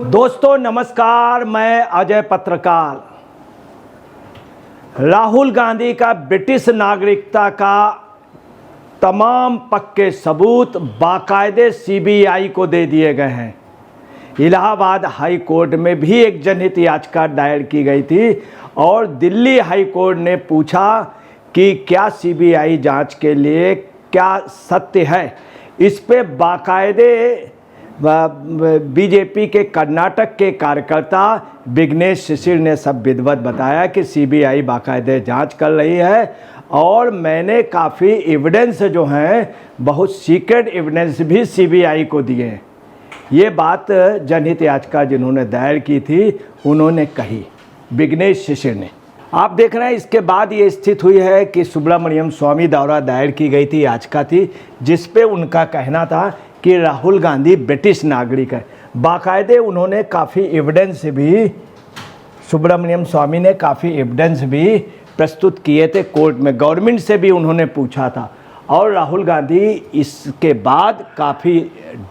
दोस्तों नमस्कार, मैं अजय पत्रकार। राहुल गांधी का ब्रिटिश नागरिकता का तमाम पक्के सबूत बाकायदे सीबीआई को दे दिए गए हैं। इलाहाबाद हाई कोर्ट में भी एक जनहित याचिका दायर की गई थी और दिल्ली हाई कोर्ट ने पूछा कि क्या सीबीआई जांच के लिए क्या सत्य है। इस पे बाकायदे बीजेपी के कर्नाटक के कार्यकर्ता विघ्नेश शिशिर ने सब विधिवत बताया कि सीबीआई बाकायदे जांच कर रही है और मैंने काफ़ी एविडेंस जो हैं, बहुत सीक्रेट एविडेंस भी सीबीआई को दिए हैं। ये बात जनहित याचिका जिन्होंने दायर की थी उन्होंने कही, विघ्नेश शिशिर ने। आप देख रहे हैं इसके बाद ये स्थिति हुई है कि सुब्रमण्यम स्वामी द्वारा दायर की गई थी याचिका थी जिस पे उनका कहना था कि राहुल गांधी ब्रिटिश नागरिक है। बाकायदे उन्होंने काफ़ी एविडेंस भी, सुब्रमण्यम स्वामी ने काफ़ी एविडेंस भी प्रस्तुत किए थे कोर्ट में। गवर्नमेंट से भी उन्होंने पूछा था और राहुल गांधी इसके बाद काफ़ी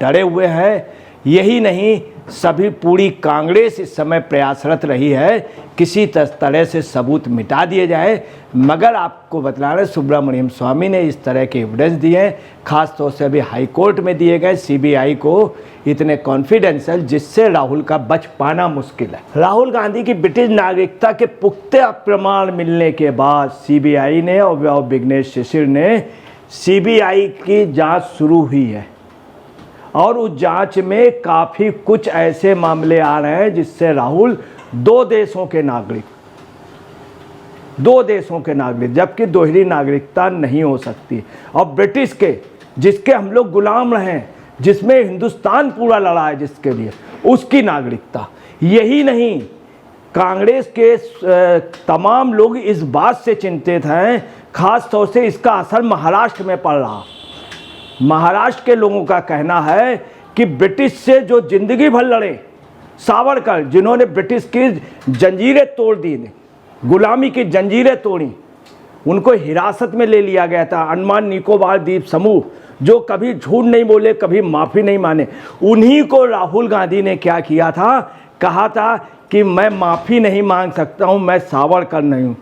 डरे हुए हैं। यही नहीं, सभी पूरी कांग्रेस इस समय प्रयासरत रही है किसी तरह से सबूत मिटा दिए जाए। मगर आपको बता रहे सुब्रमण्यम स्वामी ने इस तरह के एविडेंस दिए, खास तौर से अभी हाई कोर्ट में दिए गए सीबीआई को इतने कॉन्फिडेंशियल, जिससे राहुल का बच पाना मुश्किल है। राहुल गांधी की ब्रिटिश नागरिकता के पुख्ता प्रमाण मिलने के बाद सीबीआई ने और विघ्नेश शिशिर ने सीबीआई की जाँच शुरू हुई है और उस जांच में काफ़ी कुछ ऐसे मामले आ रहे हैं जिससे राहुल दो देशों के नागरिक, जबकि दोहरी नागरिकता नहीं हो सकती, और ब्रिटिश के जिसके हम लोग गुलाम रहे हैं, जिसमें हिंदुस्तान पूरा लड़ा है जिसके लिए, उसकी नागरिकता। यही नहीं, कांग्रेस के तमाम लोग इस बात से चिंतित हैं, खास तौर से इसका असर महाराष्ट्र में पड़ रहा। महाराष्ट्र के लोगों का कहना है कि ब्रिटिश से जो जिंदगी भर लड़े, सावरकर जिन्होंने ब्रिटिश की जंजीरें तोड़ दी, गुलामी की जंजीरें तोड़ी, उनको हिरासत में ले लिया गया था। अंडमान निकोबार द्वीप समूह जो कभी झूठ नहीं बोले, कभी माफ़ी नहीं माने, उन्हीं को राहुल गांधी ने क्या किया था, कहा था कि मैं माफ़ी नहीं मांग सकता हूँ, मैं सावरकर नहीं हूँ।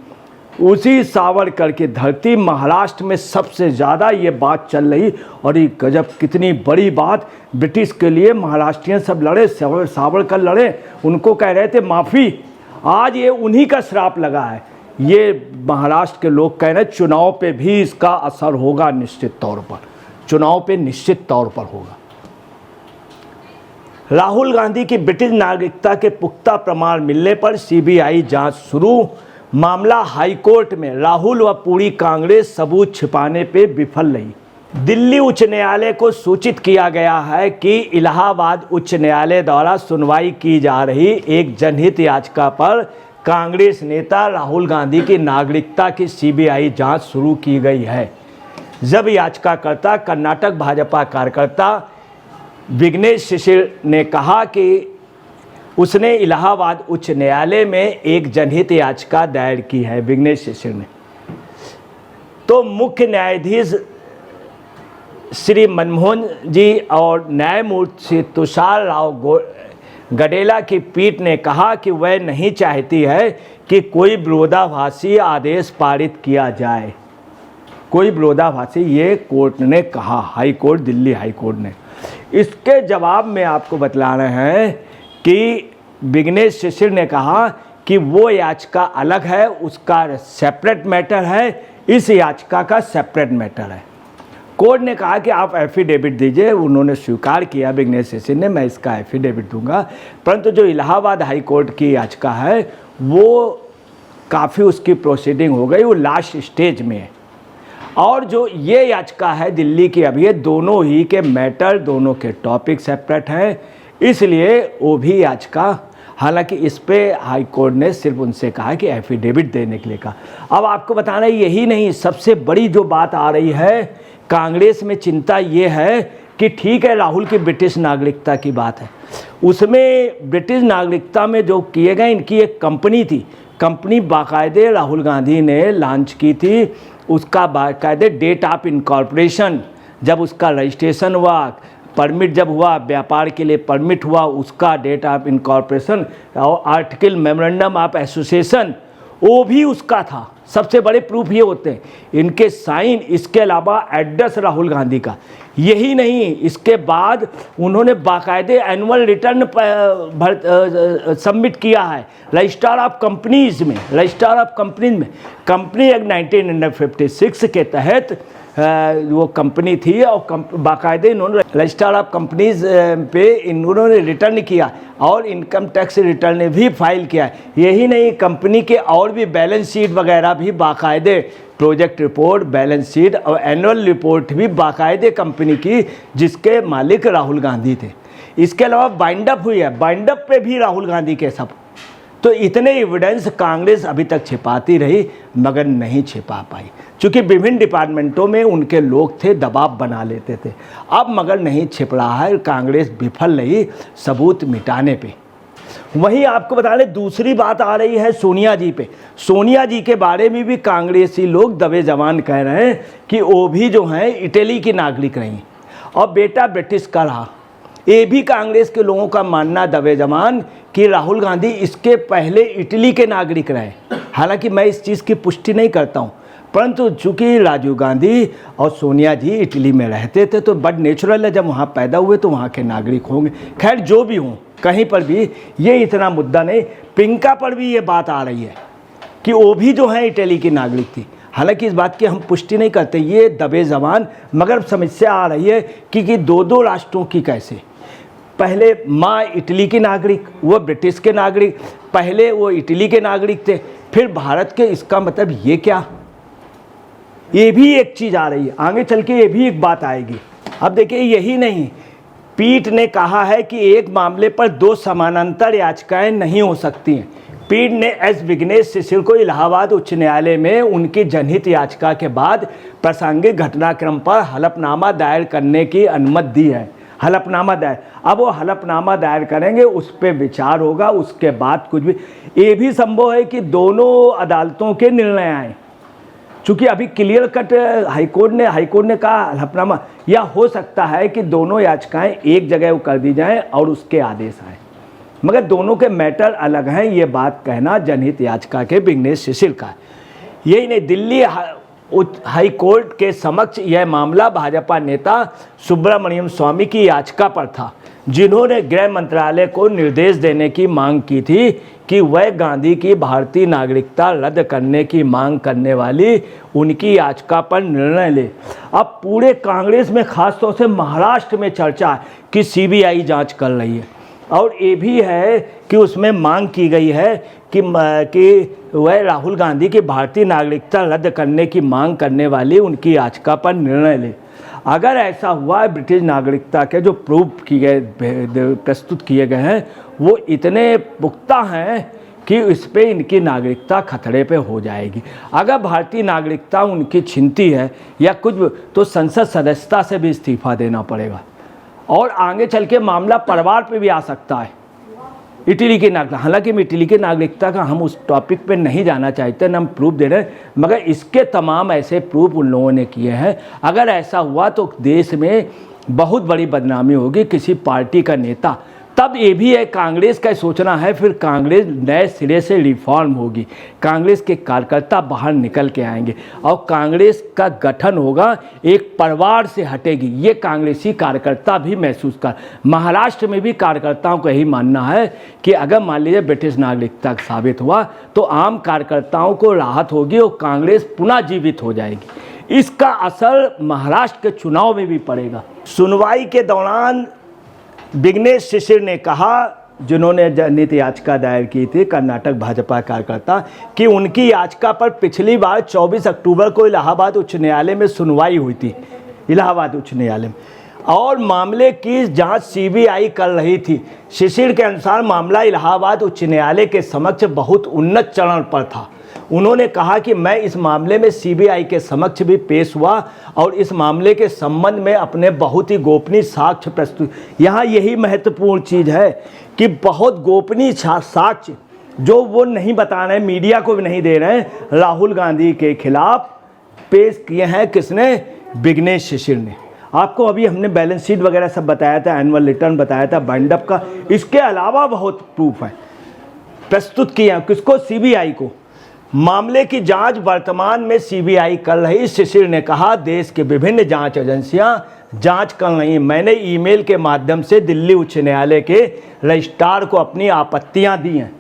उसी सावरकर की धरती महाराष्ट्र में सबसे ज़्यादा ये बात चल रही, और ये गजब कितनी बड़ी बात, ब्रिटिश के लिए महाराष्ट्रियन सब लड़े, सावरकर लड़े, उनको कह रहे थे माफ़ी। आज ये उन्हीं का श्राप लगा है। ये महाराष्ट्र के लोग कह रहे हैं चुनाव पे भी इसका असर होगा, निश्चित तौर पर चुनाव पे निश्चित तौर पर होगा। राहुल गांधी की ब्रिटिश नागरिकता के पुख्ता प्रमाण मिलने पर सीबीआई जांच शुरू। मामला हाईकोर्ट में, राहुल व पूरी कांग्रेस सबूत छिपाने पे विफल रही। दिल्ली उच्च न्यायालय को सूचित किया गया है कि इलाहाबाद उच्च न्यायालय द्वारा सुनवाई की जा रही एक जनहित याचिका पर कांग्रेस नेता राहुल गांधी की नागरिकता की सीबीआई जांच शुरू की गई है। जब याचिकाकर्ता कर्नाटक भाजपा कार्यकर्ता विघ्नेश शिशिर ने कहा कि उसने इलाहाबाद उच्च न्यायालय में एक जनहित याचिका दायर की है, विघ्नेश शिशिर ने, तो मुख्य न्यायाधीश श्री मनमोहन जी और न्यायमूर्ति तुषार राव गडेला की पीठ ने कहा कि वह नहीं चाहती है कि कोई विरोधाभासी आदेश पारित किया जाए। कोई विरोधाभासी, ये कोर्ट ने कहा, high court, Delhi high court ने। इसके जवाब में आपको बतला रहे हैं कि विघ्नेश शिशिर ने कहा कि वो याचिका अलग है, उसका सेपरेट मैटर है, इस याचिका का सेपरेट मैटर है। कोर्ट ने कहा कि आप एफिडेविट दीजिए। उन्होंने स्वीकार किया, विघ्नेश शिशिर ने, मैं इसका एफिडेविट दूंगा। परंतु जो इलाहाबाद हाई कोर्ट की याचिका है वो काफ़ी उसकी प्रोसीडिंग हो गई, वो लास्ट स्टेज में है। और जो ये याचिका है दिल्ली की, अभी ये दोनों ही के मैटर, दोनों के टॉपिक सेपरेट हैं, इसलिए वो भी याचिका, हालांकि इस पे हाई कोर्ट ने सिर्फ उनसे कहा कि एफिडेविट देने के लिए कहा। अब आपको बताना यही नहीं, सबसे बड़ी जो बात आ रही है कांग्रेस में, चिंता ये है कि ठीक है राहुल की ब्रिटिश नागरिकता की बात है, उसमें ब्रिटिश नागरिकता में जो किए गए, इनकी एक कंपनी थी, कंपनी बाकायदे राहुल गांधी ने लॉन्च की थी, उसका बाकायदे डेट ऑफ इनकॉर्पोरेशन, जब उसका रजिस्ट्रेशन हुआ, परमिट जब हुआ, व्यापार के लिए परमिट हुआ, उसका डेट ऑफ इनकॉर्पोरेशन और आर्टिकल मेमोरेंडम ऑफ एसोसिएशन वो भी उसका था। सबसे बड़े प्रूफ ये होते हैं इनके साइन, इसके अलावा एड्रेस राहुल गांधी का। यही नहीं, इसके बाद उन्होंने बाकायदे एनुअल रिटर्न सबमिट किया है रजिस्ट्रार ऑफ कंपनीज में। रजिस्ट्रार ऑफ कंपनीज में कंपनी एक्ट 1956 के तहत वो कंपनी थी और बाकायदे इन्होंने रजिस्ट्रार ऑफ कंपनीज पे इन्होंने रिटर्न किया और इनकम टैक्स रिटर्न भी फाइल किया। यही नहीं, कंपनी के और भी बैलेंस शीट वगैरह भी बाकायदे, प्रोजेक्ट रिपोर्ट, बैलेंस शीट और एनुअल रिपोर्ट भी बाकायदे कंपनी की, जिसके मालिक राहुल गांधी थे। इसके अलावा बाइंडअप हुई है, बाइंडअप पे भी राहुल गांधी के सब। तो इतने एविडेंस कांग्रेस अभी तक छिपाती रही मगर नहीं छिपा पाई, क्योंकि विभिन्न डिपार्टमेंटों में उनके लोग थे, दबाव बना लेते थे। अब मगर नहीं छिप रहा है, कांग्रेस विफल रही सबूत मिटाने पे। वहीं आपको बता दें दूसरी बात आ रही है सोनिया जी पे। सोनिया जी के बारे में भी कांग्रेसी लोग दबे जबान कह रहे हैं कि वो भी जो हैं इटली की नागरिक रहीं और बेटा ब्रिटिश का रहा। ये भी कांग्रेस के लोगों का मानना दबे जमान कि राहुल गांधी इसके पहले इटली के नागरिक रहे। हालांकि मैं इस चीज़ की पुष्टि नहीं करता हूँ, परंतु चूँकि राजीव गांधी और सोनिया जी इटली में रहते थे तो बड़ नेचुरल है, जब वहाँ पैदा हुए तो वहाँ के नागरिक होंगे। खैर जो भी हों, कहीं पर भी ये इतना मुद्दा नहीं। प्रियंका पर भी ये बात आ रही है कि वो भी जो है इटली की नागरिक थी। हालांकि इस बात की हम पुष्टि नहीं करते, ये दबे जबान। मगर समस्या आ रही है कि दो राष्ट्रों की कैसे। पहले माँ इटली की नागरिक, वो ब्रिटिश के नागरिक, पहले वो इटली के नागरिक थे, फिर भारत के। इसका मतलब ये क्या? ये भी एक चीज़ आ रही है, आगे चल के ये भी एक बात आएगी। अब देखिए, यही नहीं, पीठ ने कहा है कि एक मामले पर दो समानांतर याचिकाएं नहीं हो सकती हैं। पीठ ने एस विघ्नेश शिशिर को इलाहाबाद उच्च न्यायालय में उनकी जनहित याचिका के बाद प्रासंगिक घटनाक्रम पर हलफनामा दायर करने की अनुमति दी है। हलफनामा दायर, अब वो हलफनामा दायर करेंगे, उस पर विचार होगा, उसके बाद कुछ भी। ये भी संभव है कि दोनों अदालतों के निर्णय आए, चूँकि अभी क्लियर कट हाईकोर्ट ने कहा हलफनामा, या हो सकता है कि दोनों याचिकाएं एक जगह वो कर दी जाएं और उसके आदेश आए, मगर दोनों के मैटर अलग हैं। ये बात कहना जनहित याचिका के विघ्नेश शिशिर का। यही नहीं, दिल्ली हाई कोर्ट के समक्ष यह मामला भाजपा नेता सुब्रमण्यम स्वामी की याचिका पर था, जिन्होंने गृह मंत्रालय को निर्देश देने की मांग की थी कि वह गांधी की भारतीय नागरिकता रद्द करने की मांग करने वाली उनकी याचिका पर निर्णय ले। अब पूरे कांग्रेस में खासतौर से महाराष्ट्र में चर्चा है कि सीबीआई जांच कर रही है, और ये भी है कि उसमें मांग की गई है कि वह राहुल गांधी की भारतीय नागरिकता रद्द करने की मांग करने वाली उनकी याचिका पर निर्णय ले। अगर ऐसा हुआ है, ब्रिटिश नागरिकता के जो प्रूफ प्रस्तुत किए गए हैं वो इतने पुख्ता हैं कि इस पे इनकी नागरिकता खतरे पे हो जाएगी। अगर भारतीय नागरिकता उनकी छिनती है या कुछ, तो संसद सदस्यता से भी इस्तीफा देना पड़ेगा, और आगे चल के मामला परिवार पे भी आ सकता है। इटली की नागरिकता, हालांकि हम इटली की नागरिकता का हम उस टॉपिक पे नहीं जाना चाहते, न हम प्रूफ दे रहे हैं, मगर इसके तमाम ऐसे प्रूफ उन लोगों ने किए हैं। अगर ऐसा हुआ तो देश में बहुत बड़ी बदनामी होगी किसी पार्टी का नेता। तब ये भी है, कांग्रेस का सोचना है, फिर कांग्रेस नए सिरे से रिफॉर्म होगी, कांग्रेस के कार्यकर्ता बाहर निकल के आएंगे और कांग्रेस का गठन होगा, एक परिवार से हटेगी। ये कांग्रेसी कार्यकर्ता भी महसूस कर, महाराष्ट्र में भी कार्यकर्ताओं को यही मानना है कि अगर मान लीजिए ब्रिटिश नागरिकता साबित हुआ तो आम कार्यकर्ताओं को राहत होगी और कांग्रेस पुनः जीवित हो जाएगी। इसका असर महाराष्ट्र के चुनाव में भी पड़ेगा। सुनवाई के दौरान विघ्नेश शिशिर ने कहा, जिन्होंने जनहित याचिका दायर की थी, कर्नाटक भाजपा कार्यकर्ता, कि उनकी याचिका पर पिछली बार 24 अक्टूबर को इलाहाबाद उच्च न्यायालय में सुनवाई हुई थी, इलाहाबाद उच्च न्यायालय में, और मामले की जांच सीबीआई कर रही थी। शिशिर के अनुसार मामला इलाहाबाद उच्च न्यायालय के समक्ष बहुत उन्नत चरण पर था। उन्होंने कहा कि मैं इस मामले में सीबीआई के समक्ष भी पेश हुआ और इस मामले के संबंध में अपने बहुत ही गोपनीय साक्ष्य प्रस्तुत। यहाँ यही महत्वपूर्ण चीज़ है कि बहुत गोपनीय साक्ष्य जो वो नहीं बता रहे हैं, मीडिया को भी नहीं दे रहे हैं, राहुल गांधी के खिलाफ पेश किए हैं। किसने? विघ्नेश शिशिर ने। आपको अभी हमने बैलेंस शीट वगैरह सब बताया था, एनुअल रिटर्न बताया था, बाइंडअप का। इसके अलावा बहुत प्रूफ है प्रस्तुत किए हैं। किसको? सीबीआई को। मामले की जांच वर्तमान में सीबीआई कर रही। शिशिर ने कहा, देश के विभिन्न जांच एजेंसियां जांच कर रही। मैंने ईमेल के माध्यम से दिल्ली उच्च न्यायालय के रजिस्ट्रार को अपनी आपत्तियां दी हैं।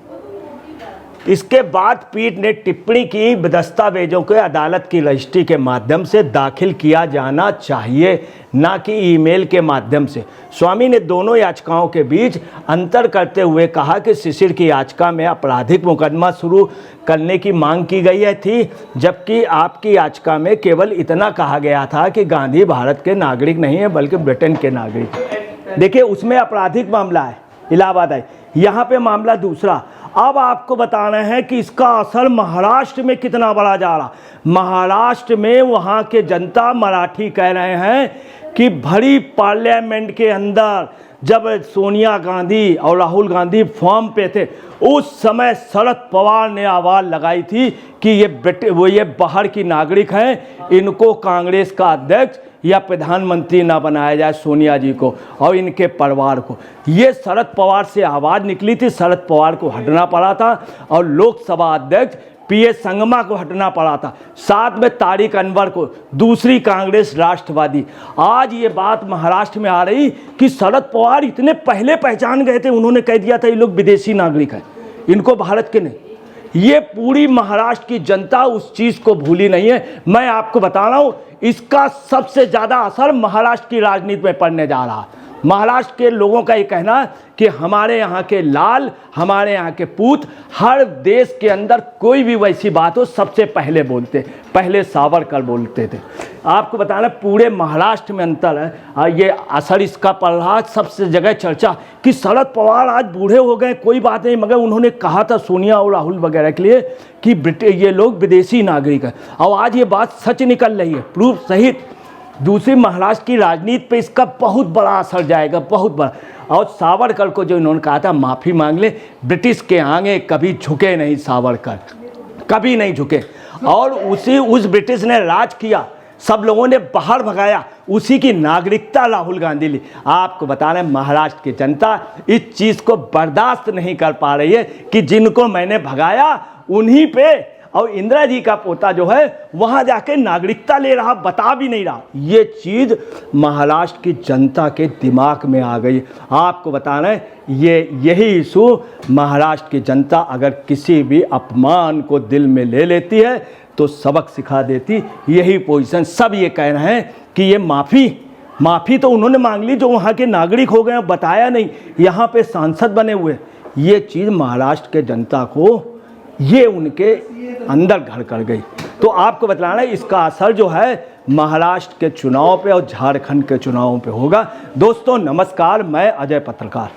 इसके बाद पीठ ने टिप्पणी की, दस्तावेजों को अदालत की रजिस्ट्री के माध्यम से दाखिल किया जाना चाहिए, ना कि ईमेल के माध्यम से। स्वामी ने दोनों याचिकाओं के बीच अंतर करते हुए कहा कि शिशिर की याचिका में आपराधिक मुकदमा शुरू करने की मांग की गई थी, जबकि आपकी याचिका में केवल इतना कहा गया था कि गांधी भारत के नागरिक नहीं है बल्कि ब्रिटेन के नागरिक। देखिए, उसमें आपराधिक मामला है, इलाहाबाद है, यहाँ पे मामला दूसरा। अब आपको बताना है कि इसका असर महाराष्ट्र में कितना बड़ा जा रहा। महाराष्ट्र में वहाँ के जनता मराठी कह रहे हैं कि भरी पार्लियामेंट के अंदर जब सोनिया गांधी और राहुल गांधी फॉर्म पे थे, उस समय शरद पवार ने आवाज़ लगाई थी कि ये बाहर की नागरिक हैं, इनको कांग्रेस का अध्यक्ष या प्रधानमंत्री ना बनाया जाए, सोनिया जी को और इनके परिवार को। ये शरद पवार से आवाज़ निकली थी, शरद पवार को हटना पड़ा था और लोकसभा अध्यक्ष पीए संगमा को हटना पड़ा था, साथ में तारिक अनवर को, दूसरी कांग्रेस राष्ट्रवादी। आज ये बात महाराष्ट्र में आ रही कि शरद पवार इतने पहले पहचान गए थे, उन्होंने कह दिया था ये लोग विदेशी नागरिक हैं, इनको भारत के नहीं। ये पूरी महाराष्ट्र की जनता उस चीज़ को भूली नहीं है। मैं आपको बता रहा हूँ, इसका सबसे ज़्यादा असर महाराष्ट्र की राजनीति में पड़ने जा रहा है। महाराष्ट्र के लोगों का ये कहना है कि हमारे यहाँ के लाल, हमारे यहाँ के पूत, हर देश के अंदर कोई भी वैसी बात हो सबसे पहले बोलते, पहले सावरकर बोलते थे। आपको बताना पूरे महाराष्ट्र में अंतर है। ये असर इसका पड़ रहा, सबसे जगह चर्चा कि शरद पवार आज बूढ़े हो गए, कोई बात नहीं, मगर उन्होंने कहा था सोनिया और राहुल वगैरह के लिए कि ये लोग विदेशी नागरिक हैं, और आज ये बात सच निकल रही है, प्रूफ सहित। दूसरी, महाराष्ट्र की राजनीति पे इसका बहुत बड़ा असर जाएगा, बहुत बड़ा। और सावरकर को जो इन्होंने कहा था माफ़ी मांग ले, ब्रिटिश के आगे कभी झुके नहीं सावरकर, कभी नहीं झुके। और उस ब्रिटिश ने राज किया, सब लोगों ने बाहर भगाया, उसी की नागरिकता राहुल गांधी ली। आपको बता रहे हैं महाराष्ट्र की जनता इस चीज़ को बर्दाश्त नहीं कर पा रही है कि जिनको मैंने भगाया उन्हीं पे, और इंदिरा जी का पोता जो है वहाँ जाके नागरिकता ले रहा, बता भी नहीं रहा। ये चीज़ महाराष्ट्र की जनता के दिमाग में आ गई। आपको बता रहे हैं यही इशू महाराष्ट्र की जनता अगर किसी भी अपमान को दिल में ले लेती है तो सबक सिखा देती। यही पोजीशन सब ये कह रहे हैं कि ये माफ़ी तो उन्होंने मांग ली जो वहाँ के नागरिक हो गए, बताया नहीं, यहाँ पे सांसद बने हुए। ये चीज़ महाराष्ट्र के जनता को ये उनके अंदर घर कर गई। तो आपको बताना है इसका असर जो है महाराष्ट्र के चुनाव पे और झारखंड के चुनावों पे होगा। दोस्तों नमस्कार, मैं अजय पत्रकार।